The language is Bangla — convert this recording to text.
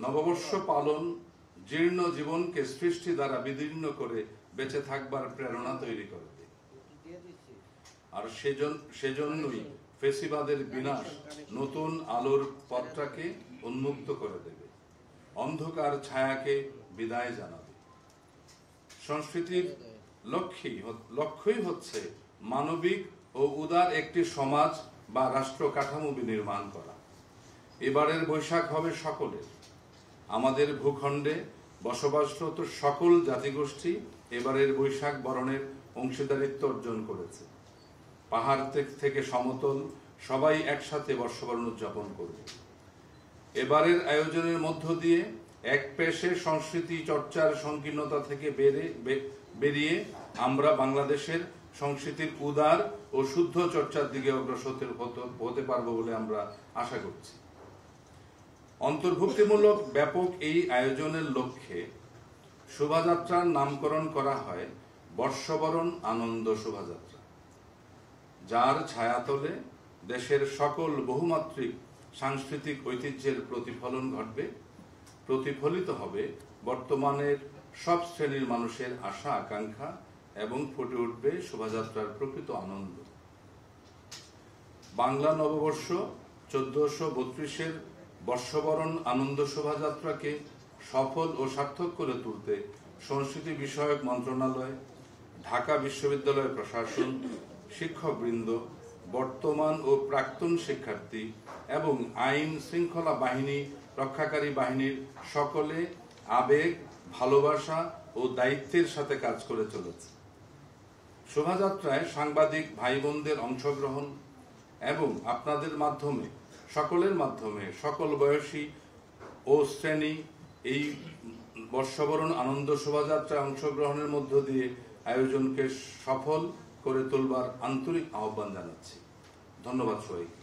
নববর্ষ পালন জীর্ণ জীবনকে সৃষ্টি দ্বারা বিদীর্ণ করে বেঁচে থাকবার প্রেরণা তৈরি করে দেয়। আর সেজন্যই ফেসিবাদের বিনাশ নতুন আলোর পথটাকে উন্মুক্ত করে দেবে, অন্ধকার ছায়াকে বিদায় জানাবে। সংস্কৃতির লক্ষ্যই হচ্ছে মানবিক ও উদার একটি সমাজ বা রাষ্ট্র কাঠামো বিনির্মাণ করা। এবারের বৈশাখ হবে সকলের। আমাদের ভূখণ্ডে বসবাসরত সকল জাতিগোষ্ঠী এবারের বৈশাখ বরণের অংশীদারিত্ব অর্জন করেছে। পাহাড় থেকে সমতল সবাই একসাথে বর্ষবরণ উদযাপন করবে। এবারের আয়োজনের মধ্য দিয়ে এক পেশে সংস্কৃতি চর্চার সংকীর্ণতা থেকে বেরিয়ে আমরা বাংলাদেশের সংস্কৃতির উদার ও শুদ্ধ চর্চার দিকে অগ্রসর হতে পারবো বলে আমরা আশা করছি। অন্তর্ভুক্তিমূলক ব্যাপক এই আয়োজনের লক্ষ্যে শোভাযাত্রার নামকরণ করা হয় বর্ষবরণ আনন্দ শোভাযাত্রা, যার ছায়াতলে দেশের সকল বহুমাত্রিক সাংস্কৃতিক ঐতিহ্যের প্রতিফলন ঘটবে, প্রতিফলিত হবে বর্তমানের সব শ্রেণীর মানুষের আশা আকাঙ্ক্ষা এবং ফুটে উঠবে শোভাযাত্রার প্রকৃত আনন্দ। বাংলা নববর্ষ 1432-এর বর্ষবরণ আনন্দ শোভাযাত্রাকে সফল ও সার্থক করে তুলতে সংস্কৃতি বিষয়ক মন্ত্রণালয়, ঢাকা বিশ্ববিদ্যালয় প্রশাসন, শিক্ষকবৃন্দ, বর্তমান ও প্রাক্তন শিক্ষার্থী এবং আইন শৃঙ্খলা বাহিনী রক্ষাকারী বাহিনীর সকলে আবেগ, ভালোবাসা ও দায়িত্বের সাথে কাজ করে চলেছে। শোভাযাত্রায় সাংবাদিক ভাই বোনদের অংশগ্রহণ এবং আপনাদের মাধ্যমে সকলের মাধ্যমে সকল বয়সী ও শ্রেণী এই বর্ষবরণ আনন্দ শোভাযাত্রায় অংশগ্রহণের মধ্য দিয়ে আয়োজনকে সফল করে তোলবার আন্তরিক আহ্বান জানাচ্ছি। ধন্যবাদ সবাইকে।